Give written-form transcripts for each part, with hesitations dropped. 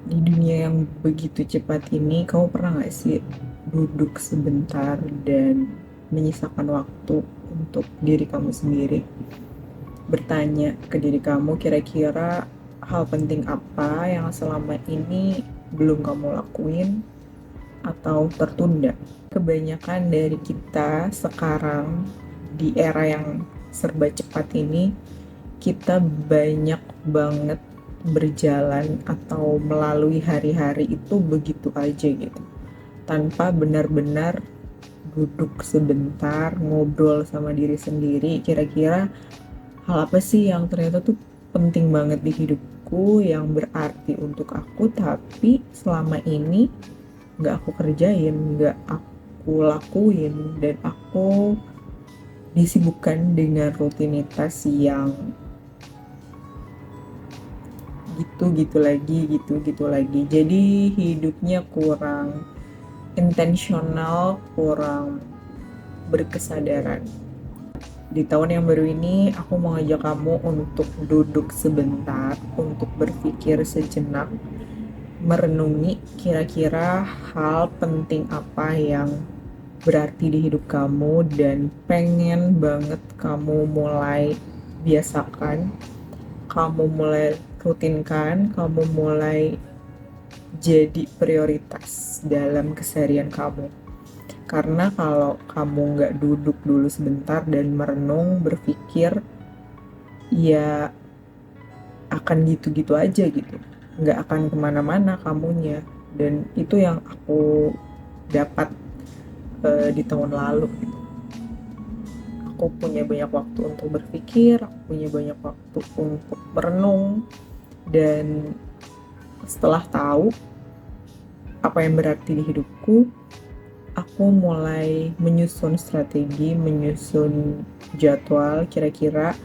Di dunia yang begitu cepat ini, kamu pernah gak sih duduk sebentar dan menyisakan waktu untuk diri kamu sendiri? Bertanya ke diri kamu, kira-kira hal penting apa yang selama ini belum kamu lakuin atau tertunda? Kebanyakan dari kita sekarang di era yang serba cepat ini, kita banyak banget berjalan atau melalui hari-hari itu begitu aja gitu, tanpa benar-benar duduk sebentar ngobrol sama diri sendiri, kira-kira hal apa sih yang ternyata tuh penting banget di hidupku, yang berarti untuk aku, tapi selama ini gak aku kerjain, gak aku lakuin, dan aku disibukkan dengan rutinitas yang gitu-gitu lagi. Jadi hidupnya kurang intensional, kurang berkesadaran. Di tahun yang baru ini, aku mau ngajak kamu untuk duduk sebentar, untuk berpikir sejenak, merenungi kira-kira hal penting apa yang berarti di hidup kamu dan pengen banget kamu mulai biasakan, kamu mulai rutinkan, kamu mulai jadi prioritas dalam keseharian kamu. Karena kalau kamu nggak duduk dulu sebentar dan merenung, berpikir, ya akan gitu-gitu aja gitu. Nggak akan kemana-mana kamunya. Dan itu yang aku dapat di tahun lalu gitu. Aku punya banyak waktu untuk berpikir, aku punya banyak waktu untuk merenung, dan setelah tahu apa yang berarti di hidupku, aku mulai menyusun strategi, menyusun jadwal, kira-kira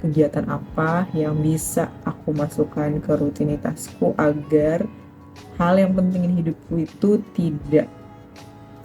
kegiatan apa yang bisa aku masukkan ke rutinitasku agar hal yang penting di hidupku itu tidak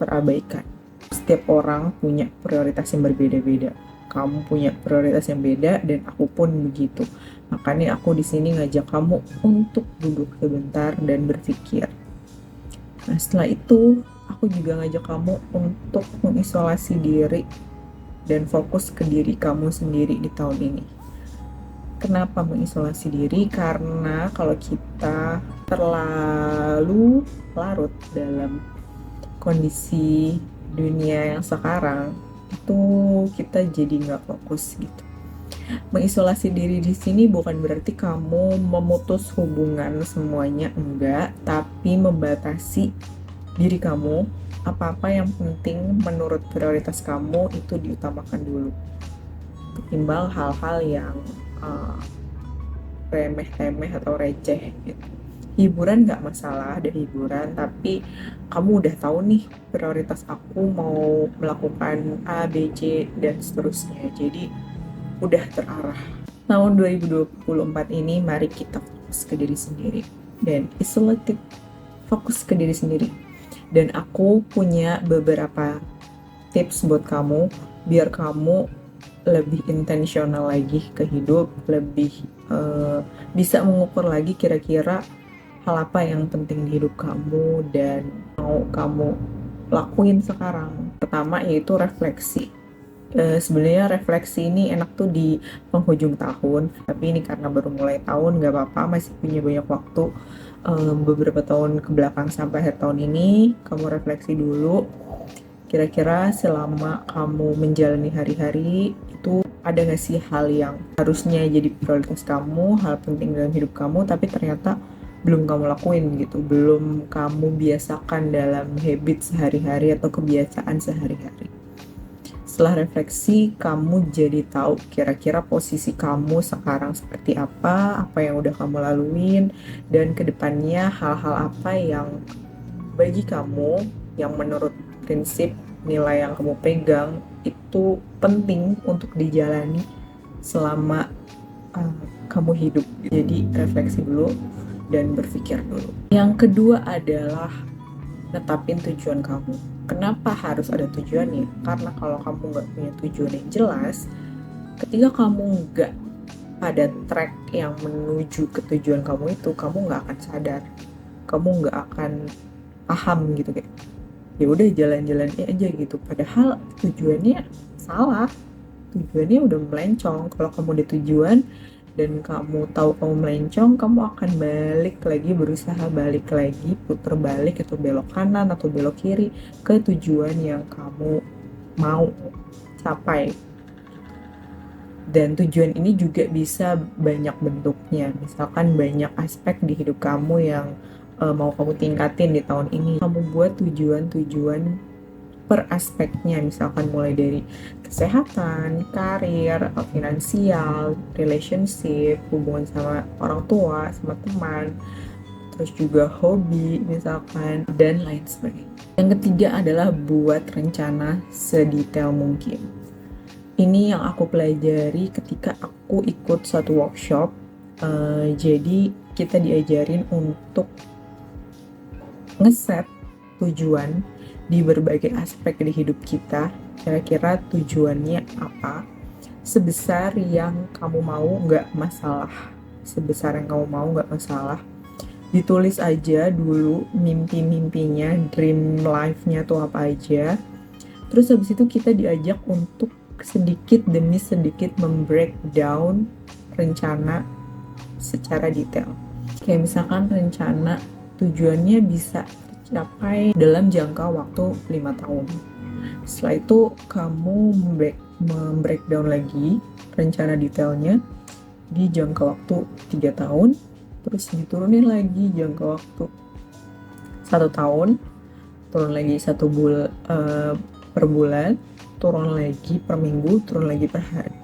terabaikan. Setiap orang punya prioritas yang berbeda-beda. Kamu punya prioritas yang beda dan aku pun begitu. Makanya aku di sini ngajak kamu untuk duduk sebentar dan berpikir. Nah, setelah itu aku juga ngajak kamu untuk mengisolasi diri dan fokus ke diri kamu sendiri di tahun ini. Kenapa mengisolasi diri? Karena kalau kita terlalu larut dalam kondisi dunia yang sekarang, itu kita jadi nggak fokus gitu. Mengisolasi diri di sini bukan berarti kamu memutus hubungan semuanya, enggak, tapi membatasi diri kamu. Apa-apa yang penting menurut prioritas kamu itu diutamakan dulu, ketimbang hal-hal yang remeh-remeh atau receh gitu. Hiburan nggak masalah, ada hiburan, tapi kamu udah tahu nih prioritas aku mau melakukan A, B, C, dan seterusnya. Jadi udah terarah. Tahun 2024 ini mari kita fokus ke diri sendiri dan isolated, fokus ke diri sendiri. Dan aku punya beberapa tips buat kamu biar kamu lebih intensional lagi ke hidup, lebih bisa mengukur lagi kira-kira hal apa yang penting di hidup kamu dan mau kamu lakuin sekarang. Pertama yaitu refleksi. Sebenarnya refleksi ini enak tuh di penghujung tahun, tapi ini karena baru mulai tahun gak apa-apa, masih punya banyak waktu. Beberapa tahun ke belakang sampai akhir tahun ini kamu refleksi dulu, kira-kira selama kamu menjalani hari-hari itu ada gak sih hal yang harusnya jadi prioritas kamu, hal penting dalam hidup kamu, tapi ternyata belum kamu lakuin gitu, belum kamu biasakan dalam habit sehari-hari atau kebiasaan sehari-hari. Setelah refleksi, kamu jadi tahu kira-kira posisi kamu sekarang seperti apa yang udah kamu laluin, dan kedepannya hal-hal apa yang bagi kamu, yang menurut prinsip nilai yang kamu pegang, itu penting untuk dijalani selama kamu hidup. Jadi refleksi dulu dan berpikir dulu. Yang kedua adalah netapin tujuan kamu. Kenapa harus ada tujuannya? Karena kalau kamu nggak punya tujuan yang jelas, ketika kamu nggak pada track yang menuju ke tujuan kamu itu, kamu nggak akan sadar kamu nggak akan paham gitu, kayak ya udah jalan-jalan aja gitu, padahal tujuannya salah, tujuannya udah melencong. Kalau kamu ada tujuan dan kamu tahu kamu melencong, kamu akan balik lagi, berusaha balik lagi, putar balik atau belok kanan atau belok kiri ke tujuan yang kamu mau capai. Dan tujuan ini juga bisa banyak bentuknya, misalkan banyak aspek di hidup kamu yang mau kamu tingkatin di tahun ini. Kamu buat tujuan-tujuan per aspeknya, misalkan mulai dari kesehatan, karir, finansial, relationship, hubungan sama orang tua, sama teman, terus juga hobi misalkan, dan lain sebagainya. Yang ketiga adalah buat rencana sedetail mungkin. Ini yang aku pelajari ketika aku ikut satu workshop. Jadi kita diajarin untuk ngeset tujuan di berbagai aspek di hidup kita. Kira-kira tujuannya apa? Sebesar yang kamu mau nggak masalah. Sebesar yang kamu mau nggak masalah. Ditulis aja dulu mimpi-mimpinya, dream life-nya tuh apa aja. Terus habis itu kita diajak untuk sedikit demi sedikit membreakdown rencana secara detail. Kayak misalkan rencana tujuannya bisa tercapai dalam jangka waktu 5 tahun. Setelah itu kamu membreakdown lagi rencana detailnya di jangka waktu 3 tahun, terus diturunin lagi jangka waktu 1 tahun, turun lagi per bulan, turun lagi per minggu, turun lagi per hari.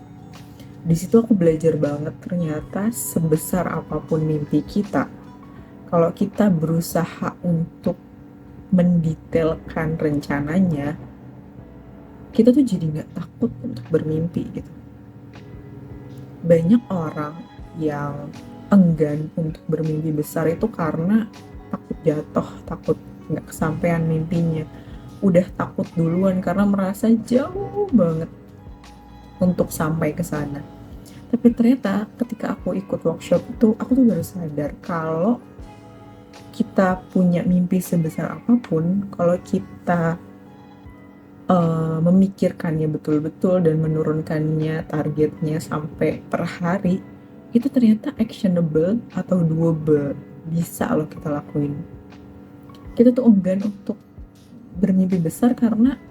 Di situ aku belajar banget, ternyata sebesar apapun mimpi kita, kalau kita berusaha untuk mendetailkan rencananya, kita tuh jadi nggak takut untuk bermimpi gitu. Banyak orang yang enggan untuk bermimpi besar itu karena takut jatuh, takut nggak kesampaian mimpinya, udah takut duluan karena merasa jauh banget untuk sampai ke sana. Tapi ternyata ketika aku ikut workshop itu, aku tuh baru sadar kalau kita punya mimpi sebesar apapun, kalau kita memikirkannya betul-betul dan menurunkannya targetnya sampai per hari, itu ternyata actionable atau doable, bisa loh kita lakuin. Kita tuh enggan untuk bermimpi besar karena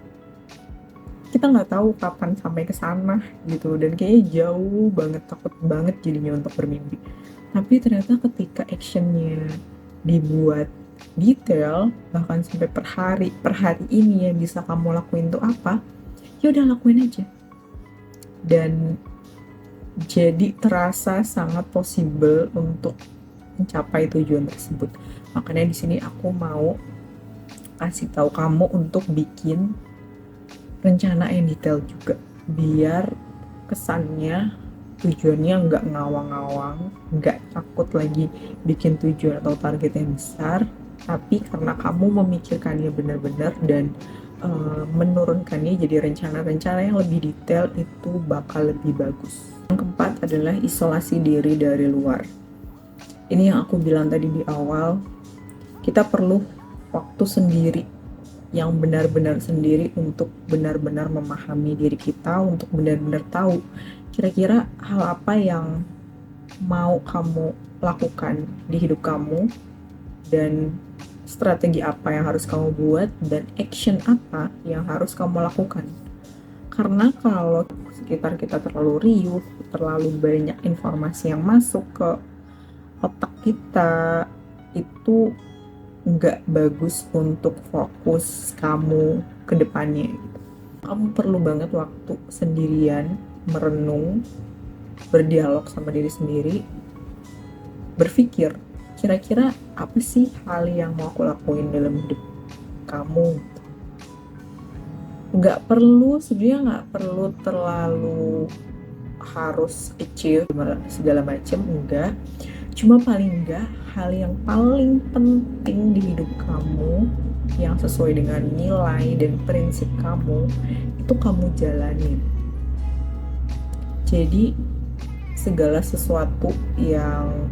kita nggak tahu kapan sampai ke sana gitu, dan kayaknya jauh banget, takut banget jadinya untuk bermimpi. Tapi ternyata ketika actionnya dibuat detail, bahkan sampai per hari ini yang bisa kamu lakuin tuh apa, ya udah lakuin aja, dan jadi terasa sangat possible untuk mencapai tujuan tersebut. Makanya di sini aku mau kasih tahu kamu untuk bikin rencana yang detail juga, biar kesannya tujuannya nggak ngawang-ngawang, nggak takut lagi bikin tujuan atau target yang besar, tapi karena kamu memikirkannya benar-benar dan menurunkannya jadi rencana-rencana yang lebih detail, itu bakal lebih bagus. Yang keempat adalah isolasi diri dari luar. Ini yang aku bilang tadi di awal, kita perlu waktu sendiri, yang benar-benar sendiri, untuk benar-benar memahami diri kita, untuk benar-benar tahu kira-kira hal apa yang mau kamu lakukan di hidup kamu, dan strategi apa yang harus kamu buat, dan action apa yang harus kamu lakukan. Karena kalau sekitar kita terlalu riuh, terlalu banyak informasi yang masuk ke otak kita, itu nggak bagus untuk fokus kamu ke depannya. Kamu perlu banget waktu sendirian, merenung, berdialog sama diri sendiri, berpikir kira-kira apa sih hal yang mau aku lakuin dalam hidup kamu. Sebenarnya nggak perlu terlalu harus achieve segala macam, enggak. Cuma paling enggak, hal yang paling penting di hidup kamu yang sesuai dengan nilai dan prinsip kamu, itu kamu jalanin. Jadi segala sesuatu yang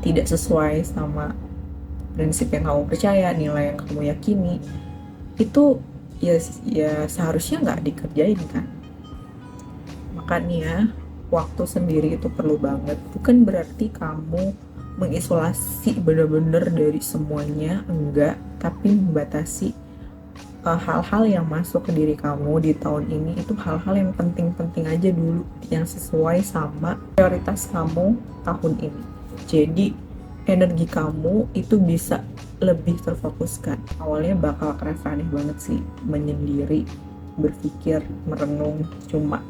tidak sesuai sama prinsip yang kamu percaya, nilai yang kamu yakini, itu ya seharusnya nggak dikerjain kan. Makanya waktu sendiri itu perlu banget. Bukan berarti kamu mengisolasi benar-benar dari semuanya, enggak, tapi membatasi hal-hal yang masuk ke diri kamu di tahun ini itu hal-hal yang penting-penting aja dulu, yang sesuai sama prioritas kamu tahun ini. Jadi energi kamu itu bisa lebih terfokuskan. Awalnya bakal kerasa aneh banget sih, menyendiri, berpikir, merenung, cuma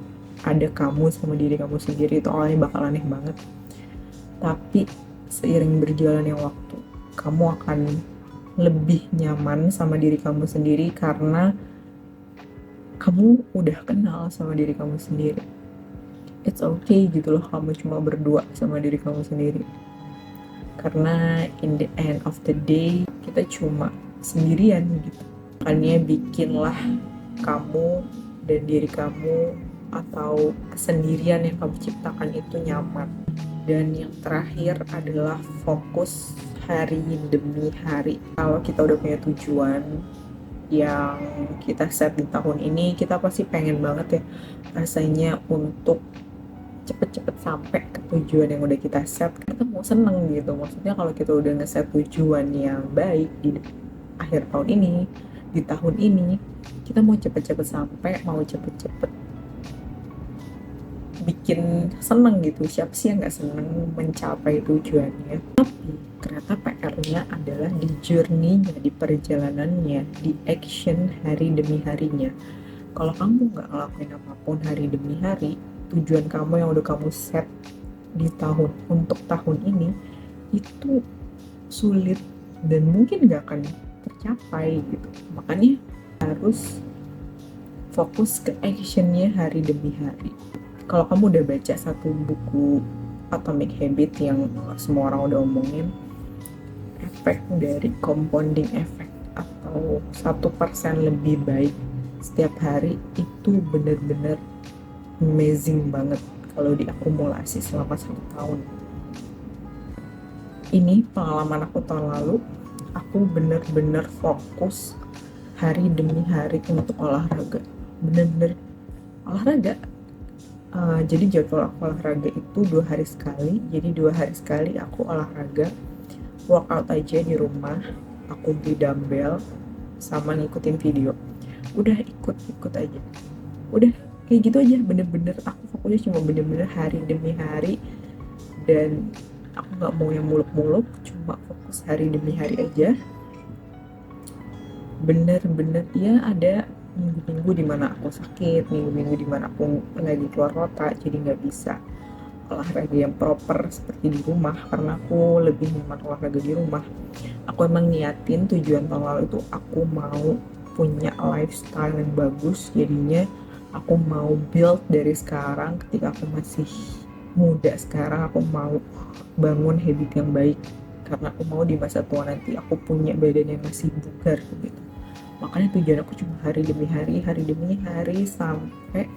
ada kamu sama diri kamu sendiri, itu awalnya bakal aneh banget. Tapi seiring berjalannya waktu, kamu akan lebih nyaman sama diri kamu sendiri karena kamu udah kenal sama diri kamu sendiri. It's okay gitu loh kamu cuma berdua sama diri kamu sendiri. Karena in the end of the day kita cuma sendirian gitu. Makanya bikinlah kamu dan diri kamu atau kesendirian yang kamu ciptakan itu nyaman. Dan yang terakhir adalah fokus hari demi hari. Kalau kita udah punya tujuan yang kita set di tahun ini, kita pasti pengen banget ya rasanya untuk cepet-cepet sampai ke tujuan yang udah kita set. Kita mau seneng gitu, maksudnya kalau kita udah ngeset tujuan yang baik di akhir tahun ini, di tahun ini, kita mau cepet-cepet sampai, mau cepet-cepet bikin seneng gitu. Siapa sih yang gak seneng mencapai tujuannya? Tapi ternyata PR-nya adalah di journey-nya, di perjalanannya, di action hari demi harinya. Kalau kamu gak ngelakuin apapun hari demi hari, tujuan kamu yang udah kamu set di untuk tahun ini itu sulit dan mungkin gak akan tercapai gitu. Makanya harus fokus ke actionnya hari demi hari. Kalau kamu udah baca satu buku Atomic Habit yang semua orang udah omongin, efek dari compounding effect atau 1% lebih baik setiap hari itu bener-bener amazing banget kalau diakumulasi selama 1 tahun. Ini pengalaman aku tahun lalu, aku bener-bener fokus hari demi hari untuk olahraga, bener-bener olahraga. Jadi jadwal aku olahraga itu 2 hari sekali. Jadi 2 hari sekali aku olahraga, workout aja di rumah. Aku beli dumbbell sama ngikutin video. Udah ikut aja. Udah kayak gitu aja, bener-bener aku fokusnya cuma bener-bener hari demi hari. Dan aku nggak mau yang muluk-muluk, cuma fokus hari demi hari aja. Bener-bener ya ada minggu-minggu dimana aku sakit, minggu-minggu dimana aku lagi keluar kota, jadi nggak bisa olahraga yang proper seperti di rumah, karena aku lebih nyaman olahraga di rumah. Aku emang niatin tujuan tahun lalu itu aku mau punya lifestyle yang bagus, jadinya aku mau build dari sekarang. Ketika aku masih muda sekarang, aku mau bangun habit yang baik, karena aku mau di masa tua nanti aku punya badan yang masih bugar gitu. Makanya tujuan aku cuma hari demi hari sampai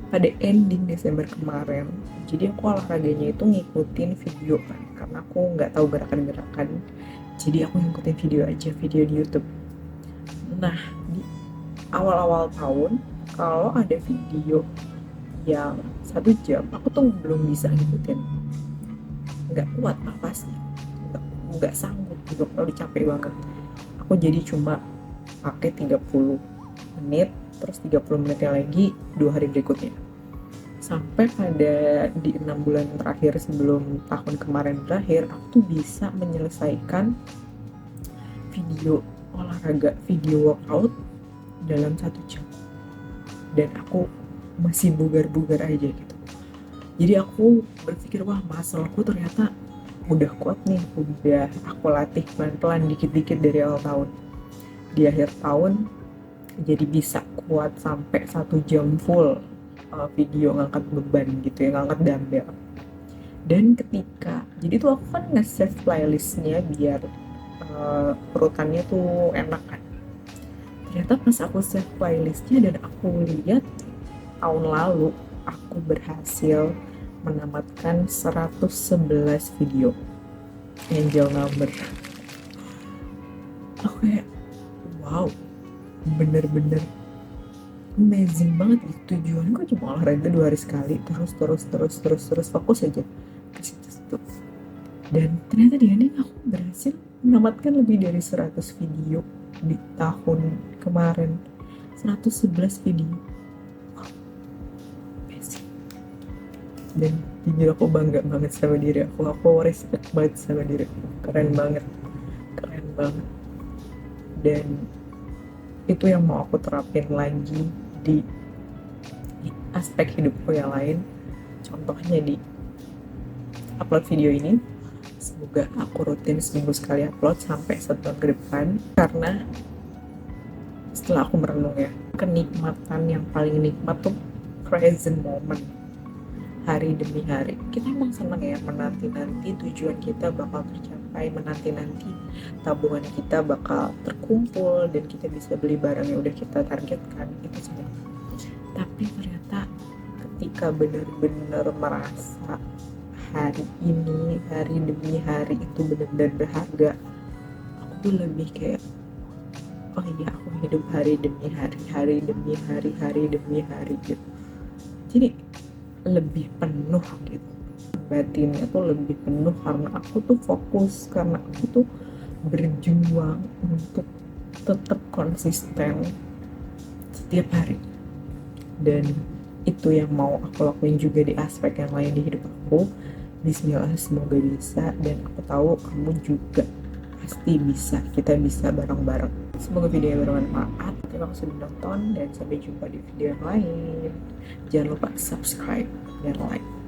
pada ending Desember kemarin. Jadi aku olahraganya itu ngikutin video kan, karena aku nggak tahu gerakan-gerakan. Jadi aku ngikutin video aja, video di YouTube. Nah, di awal-awal tahun kalau ada video yang 1 jam, aku tuh belum bisa ngikutin. Nggak kuat napasnya, nggak sanggup gitu, kalau capek banget. Aku jadi cuma pakai 30 menit, terus 30 menitnya lagi 2 hari berikutnya. Sampai pada di 6 bulan terakhir sebelum tahun kemarin berakhir, aku tuh bisa menyelesaikan video olahraga, video workout dalam 1 jam. Dan aku masih bugar-bugar aja gitu. Jadi aku berpikir, wah masalahku ternyata udah kuat nih, udah aku latih pelan-pelan dikit-dikit dari awal tahun. Di akhir tahun jadi bisa kuat sampai 1 jam full video ngangkat beban gitu ya, ngangkat dumbbell. Dan ketika jadi tuh aku kan nge-save playlistnya biar urutannya tuh enak kan. Ternyata pas aku save playlistnya dan aku lihat tahun lalu aku berhasil menamatkan 111 video, angel number. Aku kayak wow, bener-bener amazing banget gitu. Tujuan gue cuma olahraga 2 hari sekali, terus fokus aja ke situ. Dan ternyata di ending aku berhasil menamatkan lebih dari 100 video di tahun kemarin. 111 video. Amazing. Dan jujur aku bangga banget sama diri aku respect banget sama diri aku. Keren banget, dan itu yang mau aku terapin lagi di aspek hidupku yang lain. Contohnya di upload video ini, semoga aku rutin seminggu sekali upload sampai 1 tahun ke depan. Karena setelah aku merenung ya, kenikmatan yang paling nikmat tuh present moment, hari demi hari. Kita emang seneng ya menanti-nanti tujuan kita bakal tercapai, menanti-nanti tabungan kita bakal terkumpul dan kita bisa beli barang yang udah kita targetkan, itu semua. Tapi ternyata ketika benar-benar merasa hari ini, hari demi hari itu benar-benar berharga, aku tuh lebih kayak, oh iya, aku hidup hari demi hari demi hari demi hari gitu. Jadi lebih penuh gitu, batinnya tuh lebih penuh karena aku tuh fokus, karena aku tuh berjuang untuk tetap konsisten setiap hari. Dan itu yang mau aku lakuin juga di aspek yang lain di hidup aku. Bismillah, semoga bisa, dan aku tahu kamu juga pasti bisa. Kita bisa bareng-bareng. Semoga video bermanfaat. Terima kasih sudah nonton dan sampai jumpa di video yang lain. Jangan lupa subscribe dan like.